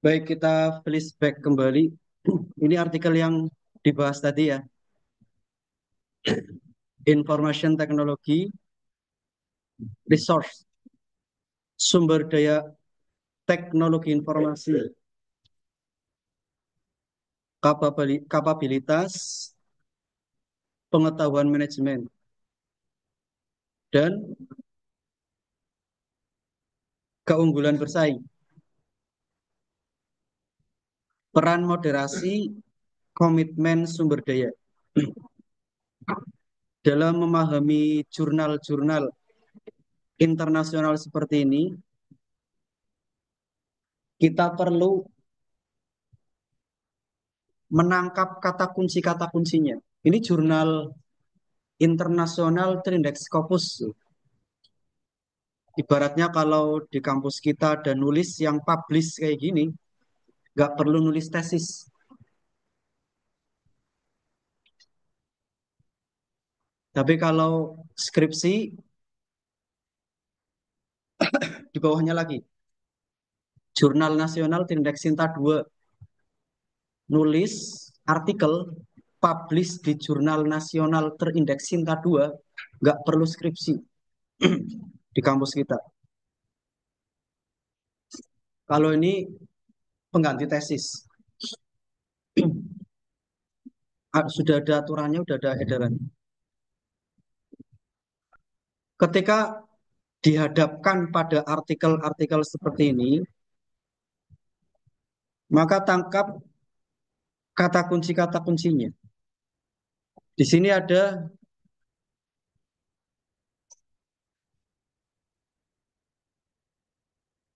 Baik, kita flashback kembali. Ini artikel yang dibahas tadi ya, Information Technology Resource, sumber daya teknologi informasi, kapabilitas, pengetahuan manajemen, dan keunggulan bersaing. Peran moderasi, komitmen sumber daya. Dalam memahami jurnal-jurnal internasional seperti ini, kita perlu menangkap kata kuncinya. Ini jurnal internasional terindeks Scopus. Ibaratnya kalau di kampus kita ada nulis yang publish kayak gini, nggak perlu nulis tesis. Tapi kalau skripsi, di bawahnya lagi. Jurnal Nasional Tindek Sinta 2, nulis artikel, publish di Jurnal Nasional Terindeks Sinta 2, nggak perlu skripsi di kampus kita. Kalau ini pengganti tesis. Sudah ada aturannya, sudah ada edaran. Ketika dihadapkan pada artikel-artikel seperti ini, maka tangkap kata kuncinya. Di sini ada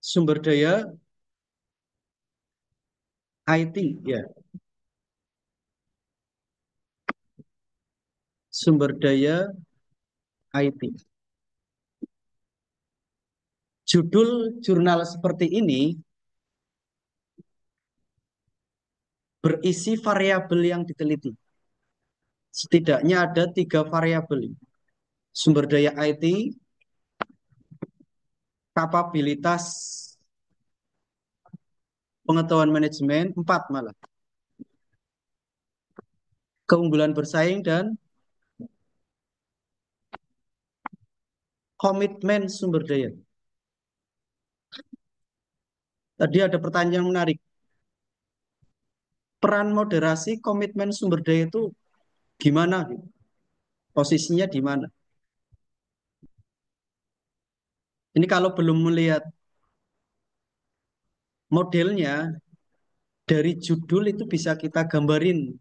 sumber daya IT, ya, sumber daya IT. Judul jurnal seperti ini berisi variabel yang diteliti. Setidaknya ada 3 variabel: sumber daya IT, kapabilitas pengetahuan manajemen, 4 malah, keunggulan bersaing, dan komitmen sumber daya. Tadi ada pertanyaan yang menarik. Peran moderasi komitmen sumber daya itu gimana? Posisinya di mana? Ini kalau belum melihat modelnya, dari judul itu bisa kita gambarin,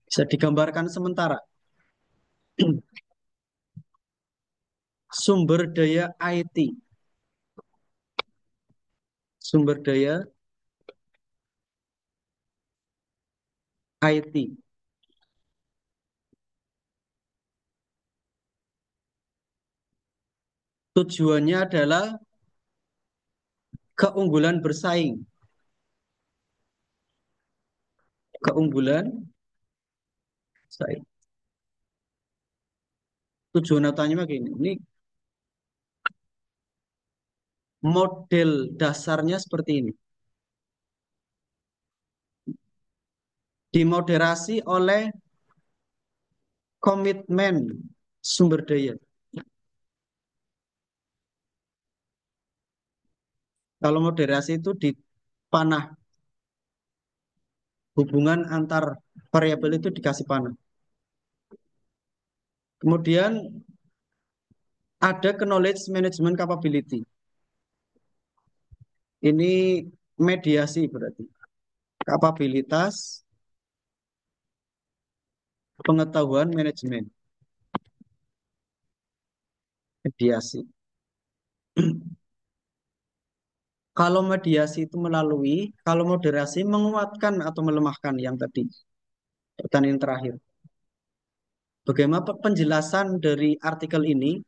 bisa digambarkan sementara. Sumber daya IT, sumber daya IT. Tujuannya adalah keunggulan bersaing. Keunggulan bersaing. Tujuan utamanya begini. Ini model dasarnya seperti ini. Dimoderasi oleh komitmen sumber daya. Kalau moderasi itu dipanah. Hubungan antar variabel itu dikasih panah. Kemudian ada knowledge management capability. Ini mediasi berarti. Kapabilitas pengetahuan manajemen. Mediasi. Kalau mediasi itu melalui, kalau moderasi menguatkan atau melemahkan yang tadi. Pertanyaan terakhir. Bagaimana penjelasan dari artikel ini?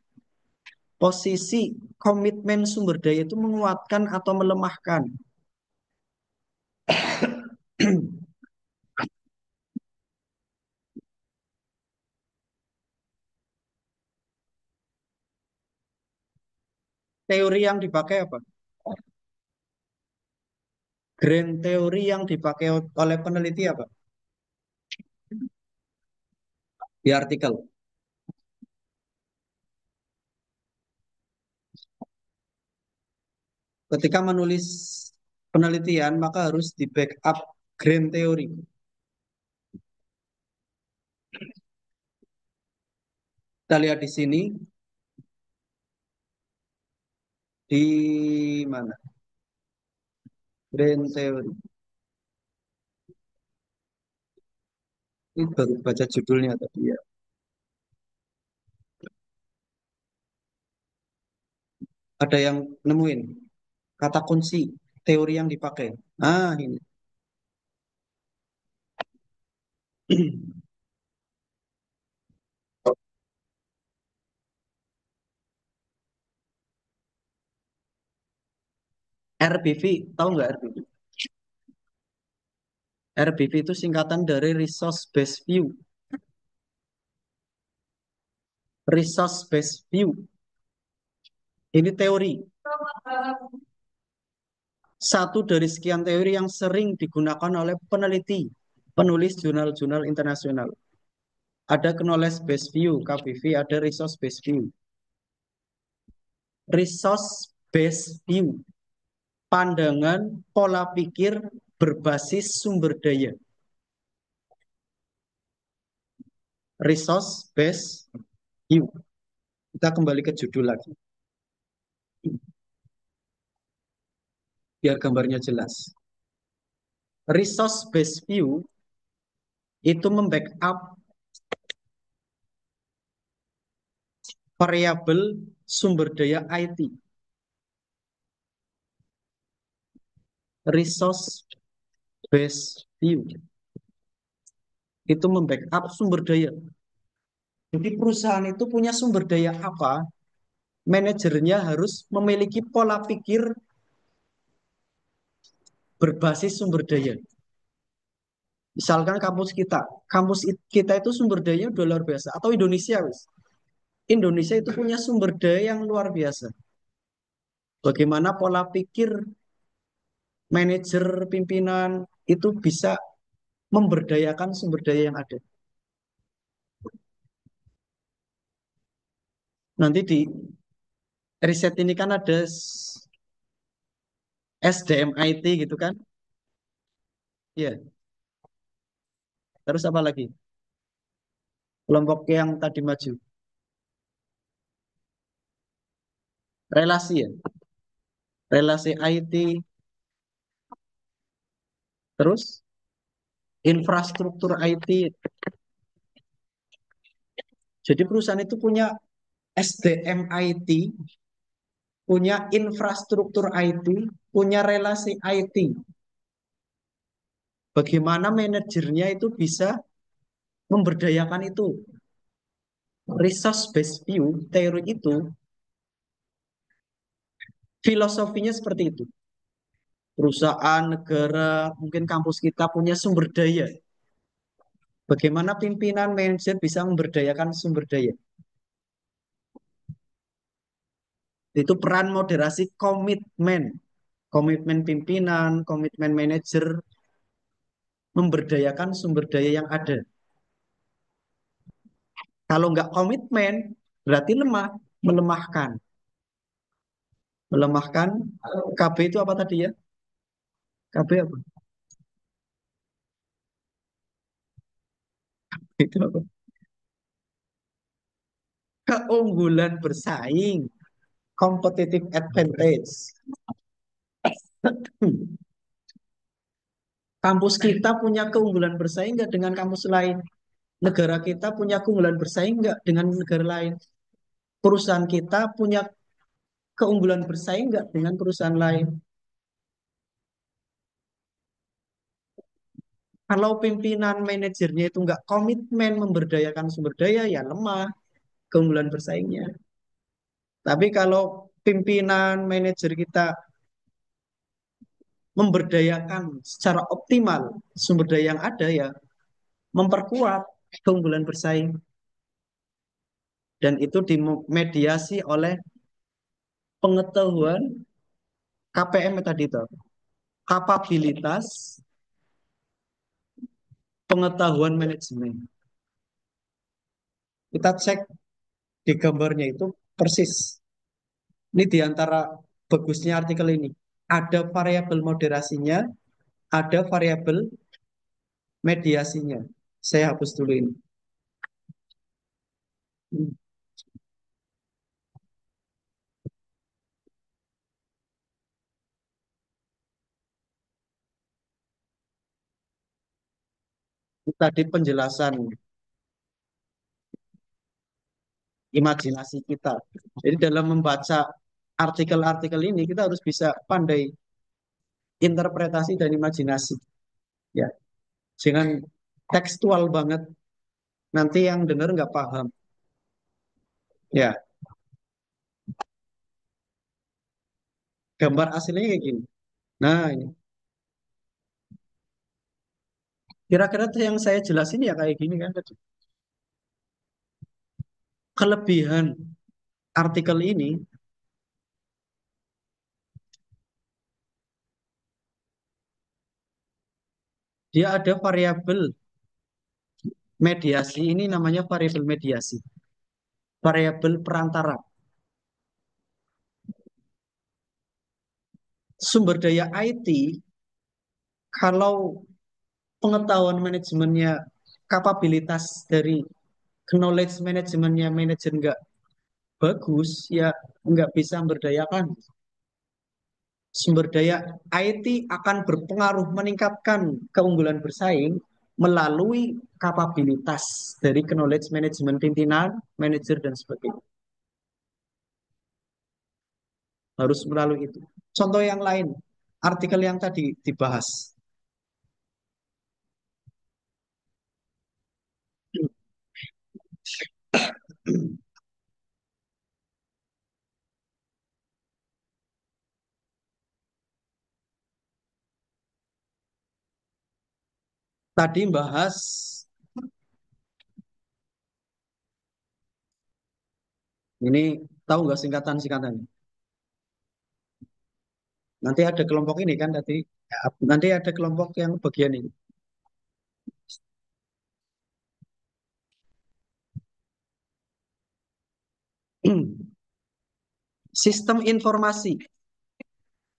Posisi komitmen sumber daya itu menguatkan atau melemahkan. Teori yang dipakai apa? Grand teori yang dipakai oleh peneliti apa? Di artikel. Ketika menulis penelitian, maka harus di backup grand teori. Kita lihat di sini, di mana? Grand teori. Ini baru baca judulnya tadi ya. Ada yang nemuin kata kunci teori yang dipakai. Ah, ini. RBV, tahu nggak RBV? RBV itu singkatan dari Resource Based View. Resource Based View. Ini teori. Satu dari sekian teori yang sering digunakan oleh peneliti, penulis jurnal-jurnal internasional. Ada knowledge based view, KBV, ada resource based view. Resource based view, pandangan pola pikir berbasis sumber daya. Resource based view. Kita kembali ke judul lagi, biar gambarnya jelas. Resource based view itu membackup variabel sumber daya IT. Resource based view itu membackup sumber daya. Jadi perusahaan itu punya sumber daya apa, manajernya harus memiliki pola pikir berbasis sumber daya. Misalkan kampus kita itu sumber daya udah luar biasa. Atau Indonesia, wis. Indonesia itu punya sumber daya yang luar biasa. Bagaimana pola pikir manajer, pimpinan itu bisa memberdayakan sumber daya yang ada. Nanti di riset ini kan ada SDM IT gitu kan? Iya. Terus apa lagi? Kelompok yang tadi maju. Relasi ya. Relasi IT, terus infrastruktur IT. Jadi perusahaan itu punya SDM IT, punya infrastruktur IT, punya relasi IT. Bagaimana manajernya itu bisa memberdayakan itu. Resource based view, teori itu, filosofinya seperti itu. Perusahaan, negara, mungkin kampus kita punya sumber daya. Bagaimana pimpinan manajer bisa memberdayakan sumber daya. Itu peran moderasi komitmen. Komitmen pimpinan, komitmen manajer, memberdayakan sumber daya yang ada. Kalau nggak komitmen, berarti lemah, melemahkan. Melemahkan, KB itu apa tadi ya? KB apa? Itu apa? Keunggulan bersaing, competitive advantage. Kampus kita punya keunggulan bersaing nggak dengan kampus lain? Negara kita punya keunggulan bersaing nggak dengan negara lain? Perusahaan kita punya keunggulan bersaing nggak dengan perusahaan lain? Kalau pimpinan manajernya itu nggak komitmen memberdayakan sumber daya, ya lemah keunggulan bersaingnya. Tapi kalau pimpinan manajer kita memberdayakan secara optimal sumber daya yang ada, ya memperkuat keunggulan bersaing. Dan itu dimediasi oleh pengetahuan KPM tadi itu. kapabilitas pengetahuan manajemen. Kita cek di gambarnya itu persis. Ini di antara bagusnya artikel ini. Ada variabel moderasinya, ada variabel mediasinya. Saya hapus dulu ini. Tadi penjelasan imajinasi kita. Jadi dalam membaca artikel-artikel ini kita harus bisa pandai interpretasi dan imajinasi. Ya, jangan tekstual banget. Nanti yang dengar nggak paham. Ya, gambar aslinya kayak gini. Nah, ini. Kira-kira yang saya jelasin ya kayak gini kan. Kelebihan artikel ini, dia ada variabel mediasi. Ini namanya variabel mediasi. Variabel perantara. Sumber daya IT, kalau pengetahuan manajemennya, kapabilitas dari knowledge manajemennya manajer nggak bagus, ya nggak bisa memberdayakan. Sumber daya IT akan berpengaruh meningkatkan keunggulan bersaing melalui kapabilitas dari knowledge manajemen pimpinan, manajer, dan sebagainya. Harus melalui itu. Contoh yang lain, artikel yang tadi dibahas. Tadi bahas, ini tahu nggak singkatan-singkatannya? Nanti ada kelompok ini kan tadi, nanti ada kelompok yang bagian ini. Sistem informasi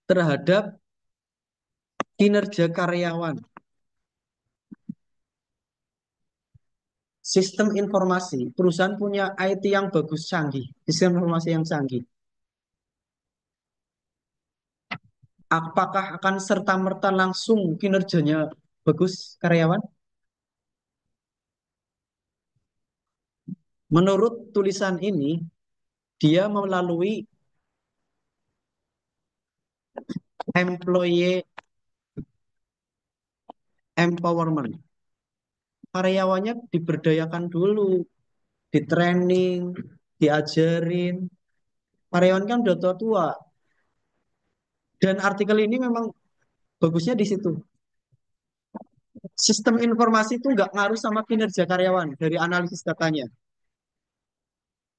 terhadap kinerja karyawan. Sistem informasi, perusahaan punya IT yang bagus, canggih, sistem informasi yang canggih. Apakah akan serta-merta langsung kinerjanya bagus karyawan? Menurut tulisan ini, dia melalui employee empowerment. Karyawannya diberdayakan dulu, di training, diajarin. Karyawan kan udah tua-tua. Dan artikel ini memang bagusnya di situ. Sistem informasi itu nggak ngaruh sama kinerja karyawan dari analisis datanya.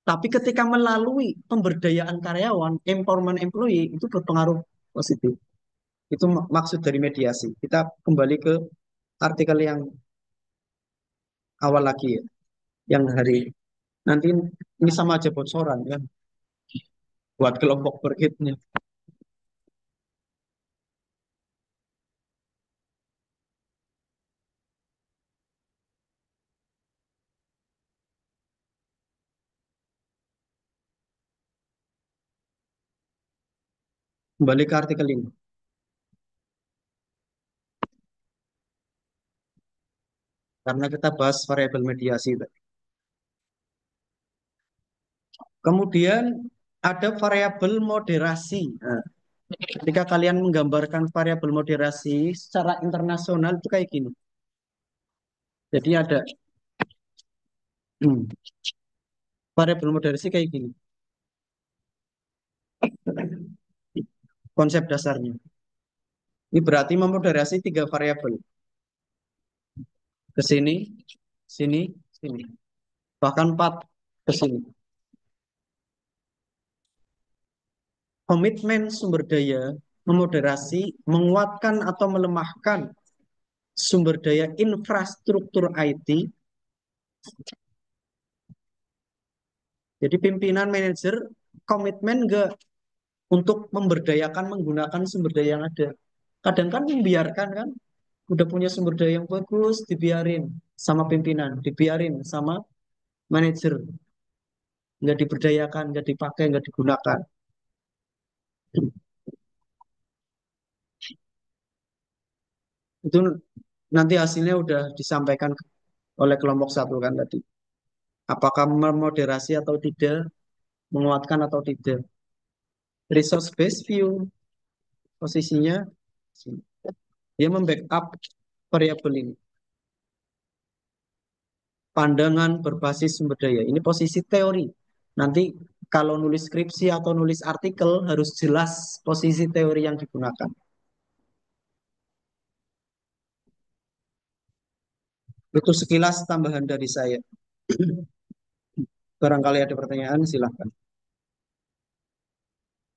Tapi ketika melalui pemberdayaan karyawan, empowerment employee, itu berpengaruh positif. Itu maksud dari mediasi. Kita kembali ke artikel yang awal lagi ya, yang hari nanti ini sama aja bocoran kan buat kelompok berikutnya. Kembali ke artikel ini karena kita bahas variabel mediasi tadi. Kemudian ada variabel moderasi. Nah, ketika kalian menggambarkan variabel moderasi secara internasional itu kayak gini. Jadi ada hmm, variabel moderasi kayak gini. Konsep dasarnya. Ini berarti memoderasi tiga variabel. Ke sini, sini, sini. Bahkan empat ke sini. Komitmen sumber daya memoderasi, menguatkan atau melemahkan sumber daya infrastruktur IT. Jadi pimpinan manajer komitmen nggak untuk memberdayakan menggunakan sumber daya yang ada. Kadang kan membiarkan kan, udah punya sumber daya yang bagus, dibiarin sama pimpinan, dibiarin sama manajer, nggak diberdayakan, nggak dipakai, nggak digunakan. Itu nanti hasilnya udah disampaikan oleh kelompok satu kan tadi. Apakah memoderasi atau tidak, menguatkan atau tidak. Resource based view, posisinya dia membackup variabel ini. Pandangan berbasis sumber daya. Ini posisi teori. Nanti kalau nulis skripsi atau nulis artikel harus jelas posisi teori yang digunakan. Itu sekilas tambahan dari saya. Barangkali ada pertanyaan, silahkan.